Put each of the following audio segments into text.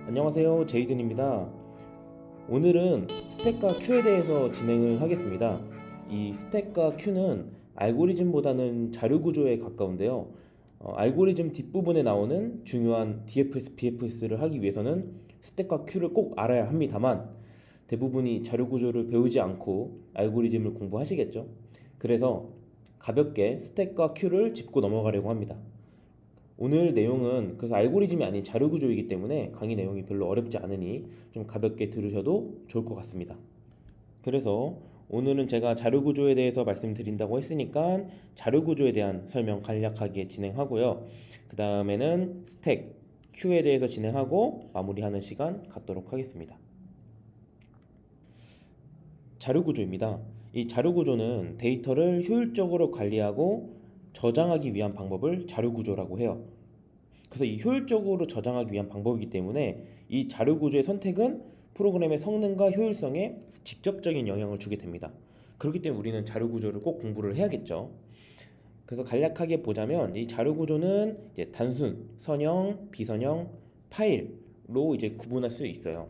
안녕하세요, 제이든입니다. 오늘은 스택과 큐에 대해서 진행을 하겠습니다. 이 스택과 큐는 알고리즘보다는 자료 구조에 가까운데요. 알고리즘 뒷부분에 나오는 중요한 DFS, BFS를 하기 위해서는 스택과 큐를 꼭 알아야 합니다만 대부분이 자료 구조를 배우지 않고 알고리즘을 공부하시겠죠. 그래서 가볍게 스택과 큐를 짚고 넘어가려고 합니다. 오늘 내용은 그래서 알고리즘이 아닌 자료 구조이기 때문에 강의 내용이 별로 어렵지 않으니 좀 가볍게 들으셔도 좋을 것 같습니다. 그래서 오늘은 제가 자료 구조에 대해서 말씀드린다고 했으니까 자료 구조에 대한 설명 간략하게 진행하고요. 그 다음에는 스택, 큐에 대해서 진행하고 마무리하는 시간 갖도록 하겠습니다. 자료 구조입니다. 이 자료 구조는 데이터를 효율적으로 관리하고 저장하기 위한 방법을 자료 구조라고 해요. 그래서 이 효율적으로 저장하기 위한 방법이기 때문에 이 자료 구조의 선택은 프로그램의 성능과 효율성에 직접적인 영향을 주게 됩니다. 그렇기 때문에 우리는 자료 구조를 꼭 공부를 해야겠죠. 그래서 간략하게 보자면 이 자료 구조는 이제 단순, 선형, 비선형, 파일로 이제 구분할 수 있어요.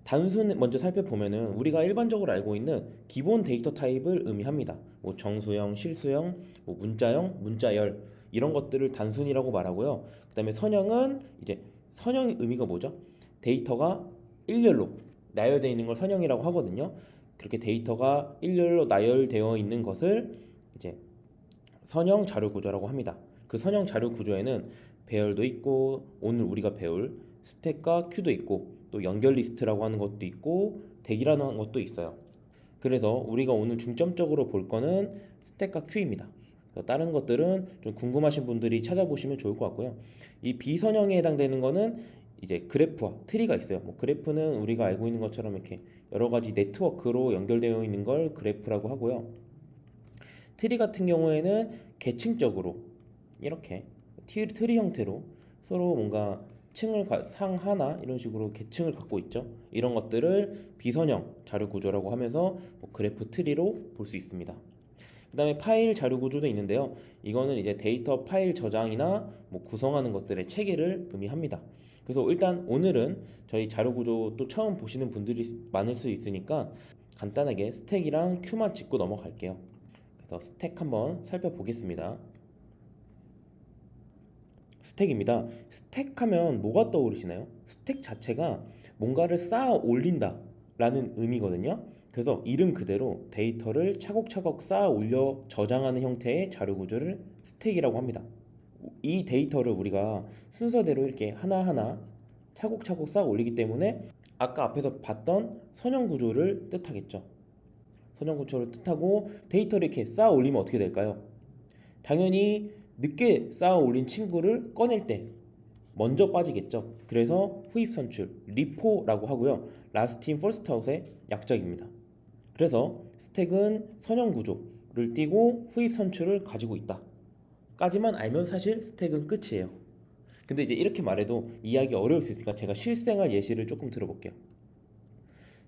단순 먼저 살펴보면은 우리가 일반적으로 알고 있는 기본 데이터 타입을 의미합니다. 뭐 정수형, 실수형, 뭐 문자형, 문자열 이런 것들을 단순이라고 말하고요. 그다음에 선형은 이제 선형 의미가 뭐죠? 데이터가 일렬로 나열되어 있는 걸 선형이라고 하거든요. 그렇게 데이터가 일렬로 나열되어 있는 것을 이제 선형 자료 구조라고 합니다. 그 선형 자료 구조에는 배열도 있고 오늘 우리가 배울 스택과 큐도 있고 또 연결 리스트라고 하는 것도 있고 대기라는 것도 있어요. 그래서 우리가 오늘 중점적으로 볼 거는 스택과 큐입니다. 다른 것들은 좀 궁금하신 분들이 찾아보시면 좋을 것 같고요. 이 비선형에 해당되는 거는 이제 그래프와 트리가 있어요. 뭐 그래프는 우리가 알고 있는 것처럼 이렇게 여러 가지 네트워크로 연결되어 있는 걸 그래프라고 하고요. 트리 같은 경우에는 계층적으로 이렇게 트리 형태로 서로 뭔가 층을 상 하나 이런 식으로 계층을 갖고 있죠. 이런 것들을 비선형 자료 구조라고 하면서 뭐 그래프 트리로 볼 수 있습니다. 그 다음에 파일 자료 구조도 있는데요. 이거는 이제 데이터 파일 저장이나 뭐 구성하는 것들의 체계를 의미합니다. 그래서 일단 오늘은 저희 자료 구조 또 처음 보시는 분들이 많을 수 있으니까 간단하게 스택이랑 큐만 짚고 넘어갈게요. 그래서 스택 한번 살펴보겠습니다. 스택입니다. 스택하면 뭐가 떠오르시나요? 스택 자체가 뭔가를 쌓아 올린다 라는 의미거든요. 그래서 이름 그대로 데이터를 차곡차곡 쌓아 올려 저장하는 형태의 자료 구조를 스택이라고 합니다. 이 데이터를 우리가 순서대로 이렇게 하나하나 차곡차곡 쌓아 올리기 때문에 아까 앞에서 봤던 선형 구조를 뜻하겠죠. 선형 구조를 뜻하고 데이터를 이렇게 쌓아 올리면 어떻게 될까요? 당연히 늦게 쌓아 올린 친구를 꺼낼 때 먼저 빠지겠죠. 그래서 후입 선출, 리포라고 하고요. 라스트 인 퍼스트 아웃의 약자입니다. 그래서 스택은 선형 구조를 띄고 후입 선출을 가지고 있다. 까지만 알면 사실 스택은 끝이에요. 근데 이제 이렇게 말해도 이해하기 어려울 수 있으니까 제가 실생활 예시를 조금 들어볼게요.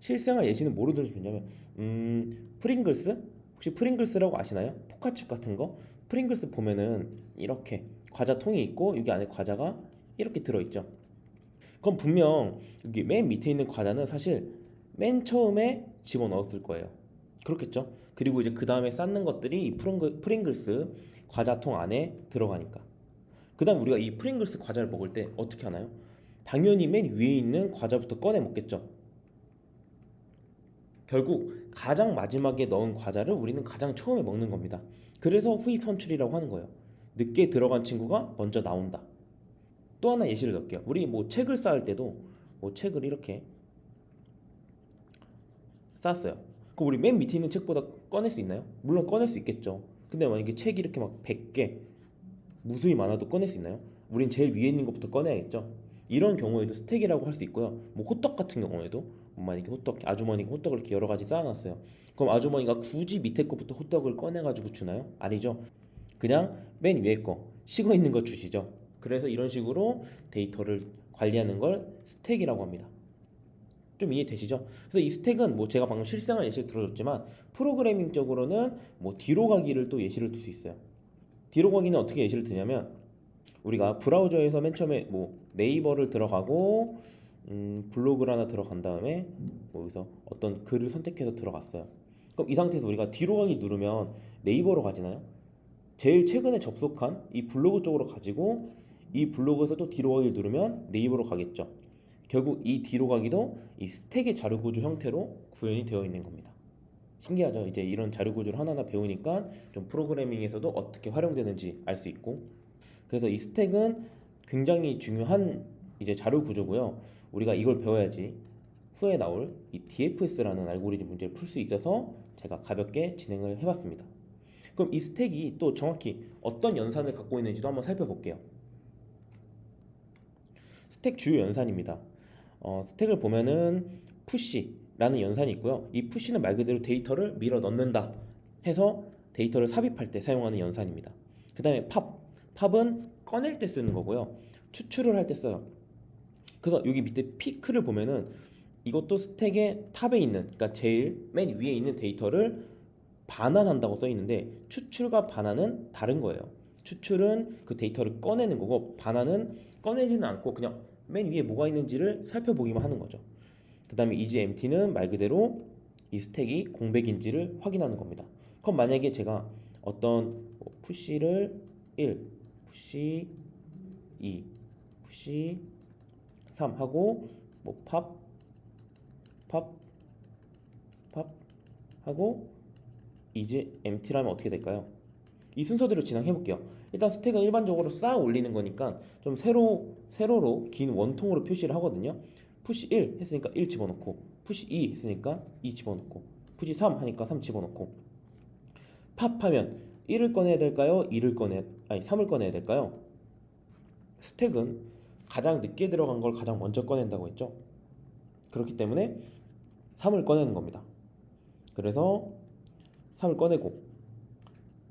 실생활 예시는 뭐로 들으시면 되냐면 프링글스? 혹시 프링글스라고 아시나요? 포카칩 같은 거? 프링글스 보면은 이렇게 과자 통이 있고 여기 안에 과자가 이렇게 들어있죠. 그럼 분명 여기 맨 밑에 있는 과자는 사실 맨 처음에 집어넣었을 거예요. 그렇겠죠? 그리고 이제 그 다음에 쌓는 것들이 이 프링글스 과자통 안에 들어가니까. 그 다음 우리가 이 프링글스 과자를 먹을 때 어떻게 하나요? 당연히 맨 위에 있는 과자부터 꺼내 먹겠죠. 결국 가장 마지막에 넣은 과자를 우리는 가장 처음에 먹는 겁니다. 그래서 후입 선출이라고 하는 거예요. 늦게 들어간 친구가 먼저 나온다. 또 하나 예시를 넣을게요. 우리 뭐 책을 쌓을 때도 뭐 책을 이렇게 쌓았어요. 그 우리 맨 밑에 있는 책보다 꺼낼 수 있나요? 물론 꺼낼 수 있겠죠. 근데 만약에 책이 이렇게 막 100개 무수히 많아도 꺼낼 수 있나요? 우린 제일 위에 있는 것부터 꺼내야겠죠. 이런 경우에도 스택이라고 할 수 있고요. 뭐 호떡 같은 경우에도 뭐 만약에 호떡 아주머니가 호떡을 이렇게 여러 가지 쌓아놨어요. 그럼 아주머니가 굳이 밑에 것부터 호떡을 꺼내가지고 주나요? 아니죠. 그냥 맨 위에 거 식어 있는 거 주시죠. 그래서 이런 식으로 데이터를 관리하는 걸 스택이라고 합니다. 좀 이해되시죠? 그래서 이 스택은 뭐 제가 방금 실생활 예시를 들어줬지만 프로그래밍적으로는 뭐 뒤로 가기를 또 예시를 들 수 있어요. 뒤로 가기는 어떻게 예시를 드냐면 우리가 브라우저에서 맨 처음에 뭐 네이버를 들어가고 블로그를 하나 들어간 다음에 뭐 여기서 어떤 글을 선택해서 들어갔어요. 그럼 이 상태에서 우리가 뒤로 가기 누르면 네이버로 가지나요? 제일 최근에 접속한 이 블로그 쪽으로 가지고 이 블로그에서 또 뒤로 가기 누르면 네이버로 가겠죠. 결국 이 뒤로 가기도 이 스택의 자료 구조 형태로 구현이 되어 있는 겁니다. 신기하죠? 이제 이런 자료 구조를 하나하나 배우니까 좀 프로그래밍에서도 어떻게 활용되는지 알 수 있고, 그래서 이 스택은 굉장히 중요한 이제 자료 구조고요. 우리가 이걸 배워야지 후에 나올 이 DFS라는 알고리즘 문제를 풀 수 있어서 제가 가볍게 진행을 해봤습니다. 그럼 이 스택이 또 정확히 어떤 연산을 갖고 있는지도 한번 살펴볼게요. 스택 주요 연산입니다. 스택을 보면은 푸시라는 연산이 있고요. 이 푸시는 말 그대로 데이터를 밀어 넣는다 해서 데이터를 삽입할 때 사용하는 연산입니다. 그 다음에 팝은 꺼낼 때 쓰는 거고요. 추출을 할 때 써요. 그래서 여기 밑에 피크를 보면은 이것도 스택의 탑에 있는, 그러니까 제일 맨 위에 있는 데이터를 반환한다고 써 있는데, 추출과 반환은 다른 거예요. 추출은 그 데이터를 꺼내는 거고, 반환은 꺼내지는 않고 그냥 맨 위에 뭐가 있는지를 살펴보기만 하는 거죠. 그 다음에 EasyEmpty는 말 그대로 이 스택이 공백인지를 확인하는 겁니다. 그럼 만약에 제가 어떤 푸시를 1, 푸시 2, 푸시 3 하고 뭐 팝 하고 EasyEmpty라면 어떻게 될까요? 이 순서대로 진행해 볼게요. 일단 스택은 일반적으로 쌓아 올리는 거니까 좀 세로로 긴 원통으로 표시를 하거든요. 푸시 1 했으니까 1 집어넣고, 푸시 2 했으니까 2 집어넣고, 푸시 3 하니까 3 집어넣고. 팝하면 1을 꺼내야 될까요? 3을 꺼내야 될까요? 스택은 가장 늦게 들어간 걸 가장 먼저 꺼낸다고 했죠. 그렇기 때문에 3을 꺼내는 겁니다. 그래서 3을 꺼내고,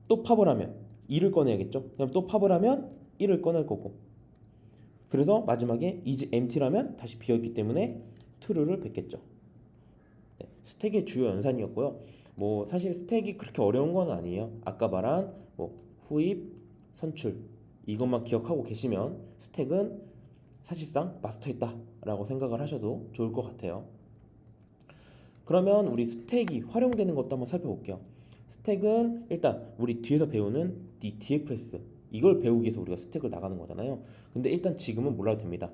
또 팝을 하면 2를 꺼내야겠죠. 그럼 또 팝을 하면 1을 꺼낼 거고, 그래서 마지막에 is empty라면 다시 비어있기 때문에 true를 뱉겠죠. 네, 스택의 주요 연산이었고요. 뭐 사실 스택이 그렇게 어려운 건 아니에요. 아까 말한 뭐 후입, 선출 이것만 기억하고 계시면 스택은 사실상 마스터했다 라고 생각을 하셔도 좋을 것 같아요. 그러면 우리 스택이 활용되는 것도 한번 살펴볼게요. 스택은 일단 우리 뒤에서 배우는 DFS, 이걸 배우기 위해서 우리가 스택을 나가는 거잖아요. 근데 일단 지금은 몰라도 됩니다.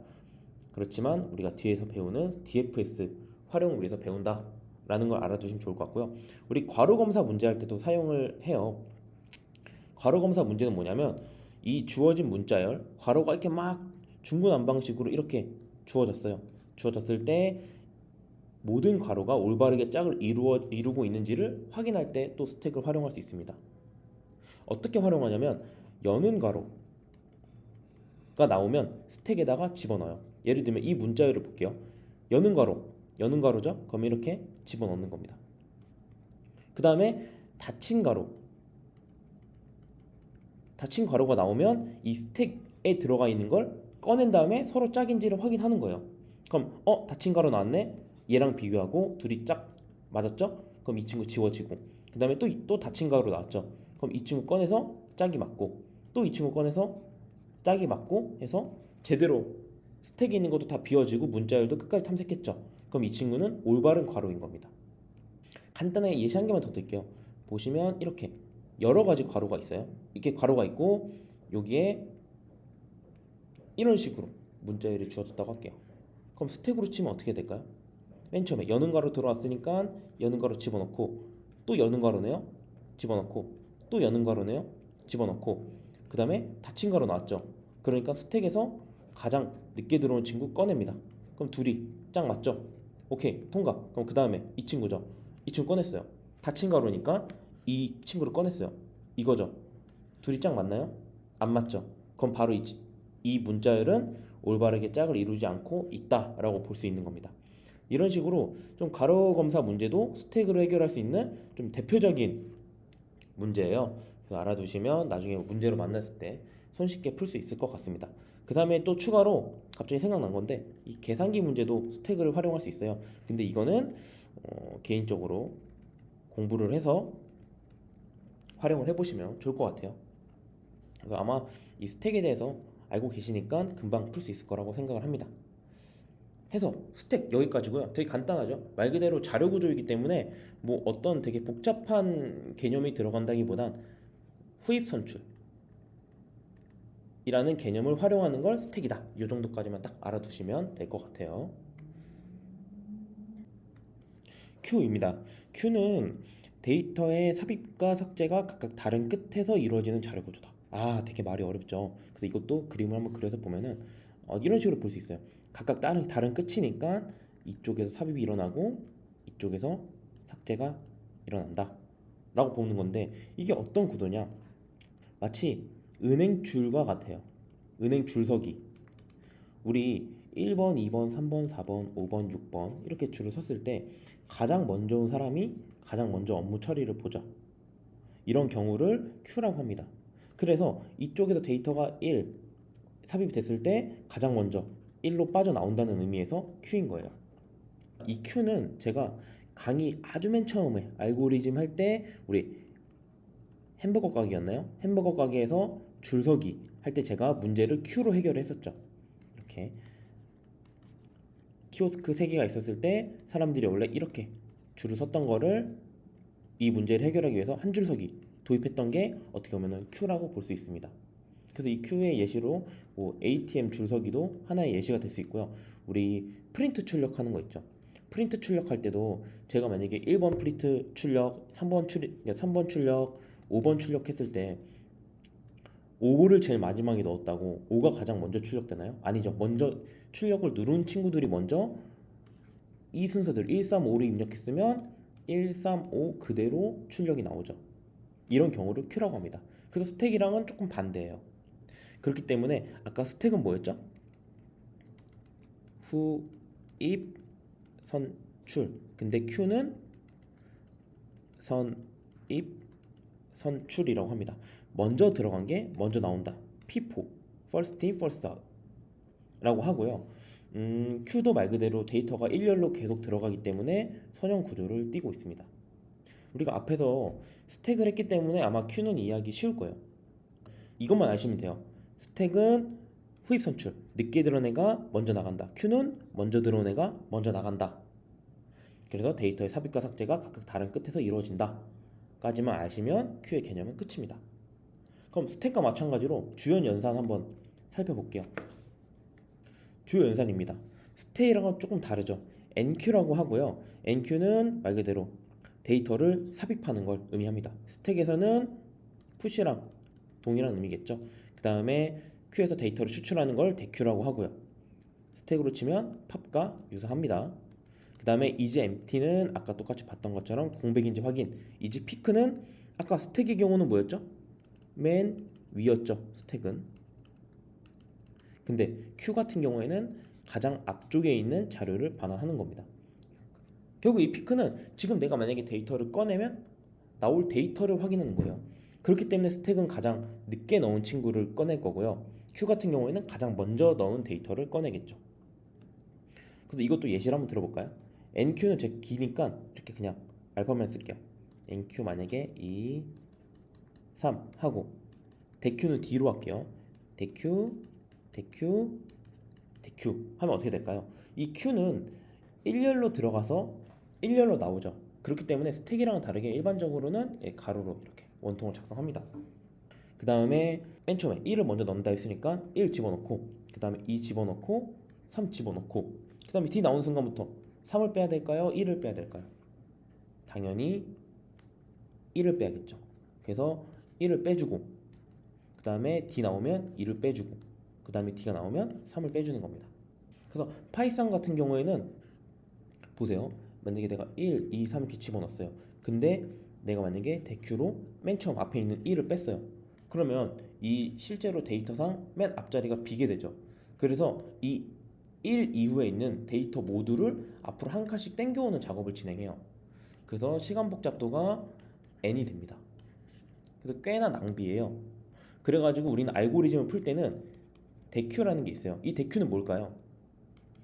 그렇지만 우리가 뒤에서 배우는 DFS 활용을 위해서 배운다 라는 걸 알아두시면 좋을 것 같고요. 우리 괄호 검사 문제할 때도 사용을 해요. 괄호 검사 문제는 뭐냐면 이 주어진 문자열, 괄호가 이렇게 막 중구난방식으로 이렇게 주어졌을 때 모든 괄호가 올바르게 짝을 이루고 있는지를 확인할 때 또 스택을 활용할 수 있습니다. 어떻게 활용하냐면 여는 괄호가 나오면 스택에다가 집어넣어요. 예를 들면 이 문자열을 볼게요. 여는 괄호죠? 그럼 이렇게 집어넣는 겁니다. 그 다음에 닫힌 괄호가 나오면 이 스택에 들어가 있는 걸 꺼낸 다음에 서로 짝인지를 확인하는 거예요. 그럼 닫힌 괄호 나왔네? 얘랑 비교하고 둘이 짝 맞았죠? 그럼 이 친구 지워지고, 그 다음에 또 닫힌 괄호 나왔죠? 그럼 이 친구 꺼내서 짝이 맞고, 또 이 친구 꺼내서 짝이 맞고 해서 제대로 스택에 있는 것도 다 비워지고 문자열도 끝까지 탐색했죠? 그럼 이 친구는 올바른 괄호인 겁니다. 간단하게 예시 한 개만 더 드릴게요. 보시면 이렇게 여러 가지 괄호가 있어요. 이렇게 괄호가 있고 여기에 이런 식으로 문자열이 주어졌다고 할게요. 그럼 스택으로 치면 어떻게 될까요? 맨 처음에 여는 괄호 들어왔으니까 여는 괄호 집어넣고, 또 여는 괄호네요, 집어넣고, 또 여는 괄호네요, 집어넣고, 그 다음에 닫힌 괄호 나왔죠. 그러니까 스택에서 가장 늦게 들어온 친구 꺼냅니다. 그럼 둘이 짝 맞죠? 오케이, 통과. 그럼 그 다음에 이 친구죠. 이 친구 꺼냈어요. 닫힌 괄호니까 이 친구를 꺼냈어요. 이거죠. 둘이 짝 맞나요? 안 맞죠. 그럼 바로 이 문자열은 올바르게 짝을 이루지 않고 있다라고 볼 수 있는 겁니다. 이런 식으로 좀 괄호 검사 문제도 스택으로 해결할 수 있는 좀 대표적인 문제예요. 그래서 알아두시면 나중에 문제로 만났을 때 손쉽게 풀 수 있을 것 같습니다. 그 다음에 또 추가로 갑자기 생각난 건데, 이 계산기 문제도 스택을 활용할 수 있어요. 근데 이거는 개인적으로 공부를 해서 활용을 해보시면 좋을 것 같아요. 그래서 아마 이 스택에 대해서 알고 계시니까 금방 풀 수 있을 거라고 생각을 합니다. 해서 스택 여기까지고요. 되게 간단하죠. 말 그대로 자료 구조이기 때문에 뭐 어떤 되게 복잡한 개념이 들어간다기보단 후입 선출이라는 개념을 활용하는 걸 스택이다. 이 정도까지만 딱 알아두시면 될 것 같아요. Q입니다. Q는 데이터의 삽입과 삭제가 각각 다른 끝에서 이루어지는 자료 구조다. 아, 되게 말이 어렵죠. 그래서 이것도 그림을 한번 그려서 보면은 이런 식으로 볼 수 있어요. 각각 다른 끝이니까 이쪽에서 삽입이 일어나고 이쪽에서 삭제가 일어난다 라고 보는 건데, 이게 어떤 구도냐, 마치 은행 줄과 같아요. 은행 줄서기. 우리 1번, 2번, 3번, 4번, 5번, 6번 이렇게 줄을 섰을 때 가장 먼저 온 사람이 가장 먼저 업무 처리를 보자. 이런 경우를 Q라고 합니다. 그래서 이쪽에서 데이터가 1 삽입이 됐을 때 가장 먼저 1로 빠져나온다는 의미에서 Q인 거예요. 이 Q는 제가 강의 아주 맨 처음에 알고리즘 할 때 우리 햄버거 가게였나요? 햄버거 가게에서 줄서기 할 때 제가 문제를 Q로 해결했었죠. 이렇게 키오스크 3개가 있었을 때 사람들이 원래 이렇게 줄을 섰던 거를 이 문제를 해결하기 위해서 한 줄서기 도입했던 게 어떻게 보면 Q라고 볼 수 있습니다. 그래서 이 Q의 예시로 뭐 ATM 줄서기도 하나의 예시가 될 수 있고요. 우리 프린트 출력하는 거 있죠. 프린트 출력할 때도 제가 만약에 1번 프린트 출력, 3번 출력, 5번 출력했을 때 5를 제일 마지막에 넣었다고 5가 가장 먼저 출력되나요? 아니죠. 먼저 출력을 누른 친구들이 먼저 이 순서들 1, 3, 5를 입력했으면 1, 3, 5 그대로 출력이 나오죠. 이런 경우를 Q라고 합니다. 그래서 스택이랑은 조금 반대예요. 그렇기 때문에 아까 스택은 뭐였죠? 후입 선출. 근데 Q는 선입 선출이라고 합니다. 먼저 들어간 게 먼저 나온다. FIFO, First in, First out 라고 하고요. Q도 말 그대로 데이터가 일렬로 계속 들어가기 때문에 선형 구조를 띠고 있습니다. 우리가 앞에서 스택을 했기 때문에 아마 Q는 이해하기 쉬울 거예요. 이것만 아시면 돼요. 스택은 후입 선출, 늦게 들어온 애가 먼저 나간다. Q는 먼저 들어온 애가 먼저 나간다. 그래서 데이터의 삽입과 삭제가 각각 다른 끝에서 이루어진다 까지만 아시면 Q의 개념은 끝입니다. 그럼 스택과 마찬가지로 주요 연산 한번 살펴볼게요. 주요 연산입니다. 스택이랑은 조금 다르죠. NQ라고 하고요. NQ는 말 그대로 데이터를 삽입하는 걸 의미합니다. 스택에서는 푸시랑 동일한 의미겠죠. 그 다음에 Q에서 데이터를 추출하는 걸 대Q라고 하고요. 스택으로 치면 팝과 유사합니다. 그 다음에 이즈 empty는 아까 똑같이 봤던 것처럼 공백인지 확인. 이즈 피크는 아까 스택의 경우는 뭐였죠? 맨 위였죠. 스택은. 근데 Q 같은 경우에는 가장 앞쪽에 있는 자료를 반환하는 겁니다. 결국 이 피크는 지금 내가 만약에 데이터를 꺼내면 나올 데이터를 확인하는 거예요. 그렇기 때문에 스택은 가장 늦게 넣은 친구를 꺼낼 거고요. Q 같은 경우에는 가장 먼저 넣은 데이터를 꺼내겠죠. 그래서 이것도 예시를 한번 들어볼까요? NQ는 제 기니까 이렇게 그냥 알파만 쓸게요. NQ 만약에 2, 3 하고 대Q는 D로 할게요. 대Q, 대Q, 대Q 하면 어떻게 될까요? 이 Q는 일렬로 들어가서 일렬로 나오죠. 그렇기 때문에 스택이랑은 다르게 일반적으로는 가로로 이렇게 원통을 작성합니다. 그 다음에 맨 처음에 1을 먼저 넣는다 했으니까 1 집어넣고, 그 다음에 2 집어넣고, 3 집어넣고, 그 다음에 D 나오는 순간부터 3을 빼야 될까요? 1을 빼야 될까요? 당연히 1을 빼야겠죠. 그래서 1을 빼주고, 그 다음에 D 나오면 2를 빼주고, 그 다음에 D가 나오면 3을 빼주는 겁니다. 그래서 파이썬 같은 경우에는 보세요. 만약에 내가 1, 2, 3 이렇게 집어넣었어요. 근데 내가 만약에 대Q로 맨 처음 앞에 있는 1을 뺐어요. 그러면 이 실제로 데이터상 맨 앞자리가 비게 되죠. 그래서 이 1 이후에 있는 데이터 모두를 앞으로 한 칸씩 당겨오는 작업을 진행해요. 그래서 시간 복잡도가 n이 됩니다. 그래서 꽤나 낭비예요. 그래가지고 우리는 알고리즘을 풀 때는 대Q라는 게 있어요. 이 대Q는 뭘까요?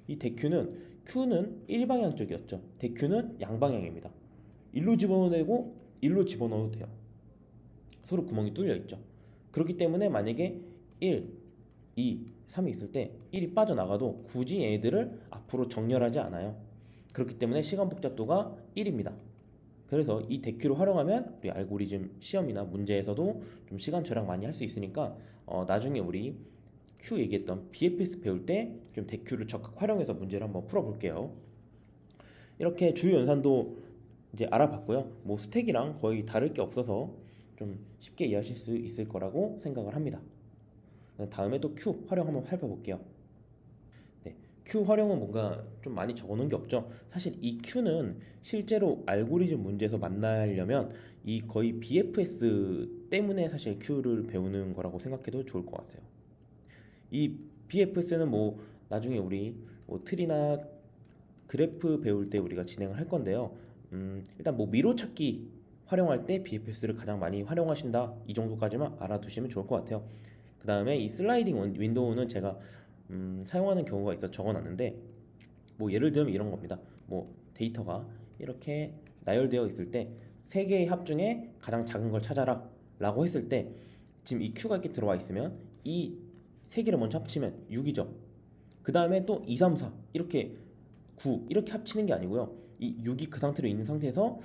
이 대Q는 Q는 일방향적이었죠. 대Q는 양방향입니다. 일로 집어넣어도 되고 일로 집어넣어도 돼요. 서로 구멍이 뚫려 있죠. 그렇기 때문에 만약에 1, 2, 3이 있을 때 1이 빠져나가도 굳이 얘들을 앞으로 정렬하지 않아요. 그렇기 때문에 시간 복잡도가 1입니다. 그래서 이 대큐를 활용하면 우리 알고리즘 시험이나 문제에서도 좀 시간 절약 많이 할 수 있으니까 나중에 우리 Q 얘기했던 BFS 배울 때 좀 대큐를 적극 활용해서 문제를 한번 풀어볼게요. 이렇게 주요 연산도 이제 알아봤고요. 뭐 스택이랑 거의 다를 게 없어서 좀 쉽게 이해하실 수 있을 거라고 생각을 합니다. 다음에 또 Q 활용 한번 살펴볼게요. 네, Q 활용은 뭔가 좀 많이 적어놓은 게 없죠. 사실 이 Q는 실제로 알고리즘 문제에서 만나려면 이 거의 BFS 때문에 사실 Q를 배우는 거라고 생각해도 좋을 것 같아요. 이 BFS는 뭐 나중에 우리 뭐 틀이나 그래프 배울 때 우리가 진행을 할 건데요. 일단 뭐 미로 찾기 활용할 때 BFS를 가장 많이 활용하신다, 이 정도까지만 알아두시면 좋을 것 같아요. 그 다음에 이 슬라이딩 윈도우는 제가 사용하는 경우가 있어 적어놨는데, 뭐 예를 들면 이런 겁니다. 뭐 데이터가 이렇게 나열되어 있을 때 세 개의 합 중에 가장 작은 걸 찾아라 라고 했을 때, 지금 이 Q가 이렇게 들어와 있으면 이 세 개를 먼저 합치면 6이죠. 그 다음에 또 2, 3, 4 이렇게 9 이렇게 합치는 게 아니고요. 이 6이 그 상태로 있는 상태에서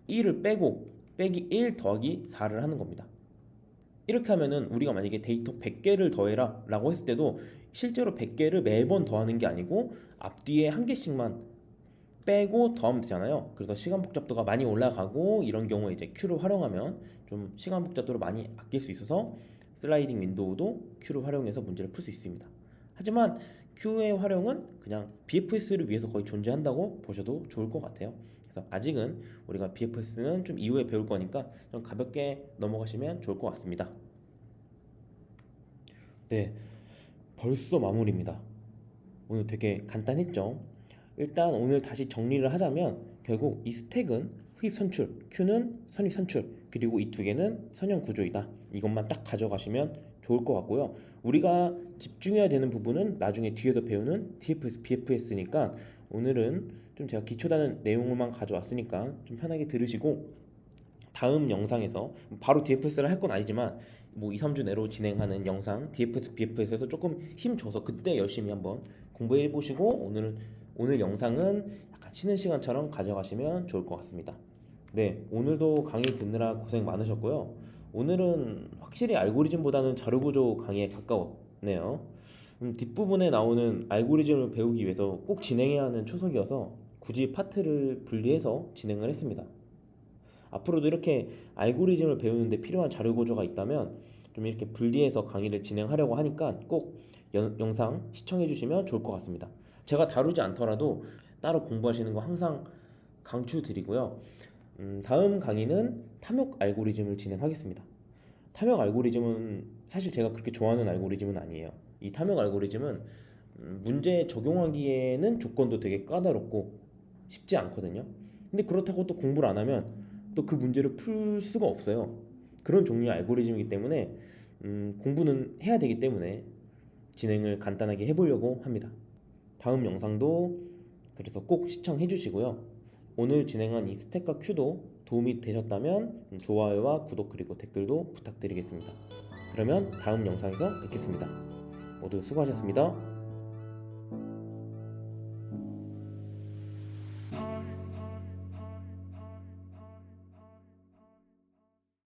1을 빼고 빼기 1 더하기 4를 하는 겁니다. 이렇게 하면은 우리가 만약에 데이터 100개를 더해라 라고 했을 때도 실제로 100개를 매번 더하는 게 아니고 앞뒤에 한 개씩만 빼고 더하면 되잖아요. 그래서 시간 복잡도가 많이 올라가고 이런 경우에 이제 Q를 활용하면 좀 시간 복잡도를 많이 아낄 수 있어서 슬라이딩 윈도우도 Q를 활용해서 문제를 풀 수 있습니다. 하지만 Q의 활용은 그냥 BFS를 위해서 거의 존재한다고 보셔도 좋을 것 같아요. 그래서 아직은 우리가 BFS는 좀 이후에 배울 거니까 좀 가볍게 넘어가시면 좋을 것 같습니다. 네, 벌써 마무리입니다. 오늘 되게 간단했죠? 일단 오늘 다시 정리를 하자면 결국 이 스택은 흡입 선출, Q는 선입 선출, 그리고 이 두 개는 선형 구조이다. 이것만 딱 가져가시면 좋을 것 같고요. 우리가 집중해야 되는 부분은 나중에 뒤에서 배우는 TFS, BFS니까 오늘은 좀 제가 기초다는 내용을만 가져왔으니까 좀 편하게 들으시고, 다음 영상에서 바로 DFS를 할 건 아니지만 뭐 2, 3주 내로 진행하는 영상 DFS, BFS에서 조금 힘 줘서 그때 열심히 한번 공부해 보시고, 오늘 영상은 약간 쉬는 시간처럼 가져가시면 좋을 것 같습니다. 네, 오늘도 강의 듣느라 고생 많으셨고요. 오늘은 확실히 알고리즘보다는 자료구조 강의에 가까웠네요. 뒷부분에 나오는 알고리즘을 배우기 위해서 꼭 진행해야 하는 초석이어서 굳이 파트를 분리해서 진행을 했습니다. 앞으로도 이렇게 알고리즘을 배우는데 필요한 자료 구조가 있다면 좀 이렇게 분리해서 강의를 진행하려고 하니까 꼭 영상 시청해 주시면 좋을 것 같습니다. 제가 다루지 않더라도 따로 공부하시는 거 항상 강추드리고요. 다음 강의는 탐욕 알고리즘을 진행하겠습니다. 탐욕 알고리즘은 사실 제가 그렇게 좋아하는 알고리즘은 아니에요. 이 탐욕 알고리즘은 문제에 적용하기에는 조건도 되게 까다롭고 쉽지 않거든요. 근데 그렇다고 또 공부를 안 하면 또 그 문제를 풀 수가 없어요. 그런 종류의 알고리즘이기 때문에 공부는 해야 되기 때문에 진행을 간단하게 해보려고 합니다. 다음 영상도 그래서 꼭 시청해 주시고요. 오늘 진행한 이 스택과 큐도 도움이 되셨다면 좋아요와 구독 그리고 댓글도 부탁드리겠습니다. 그러면 다음 영상에서 뵙겠습니다. 모두 수고하셨습니다.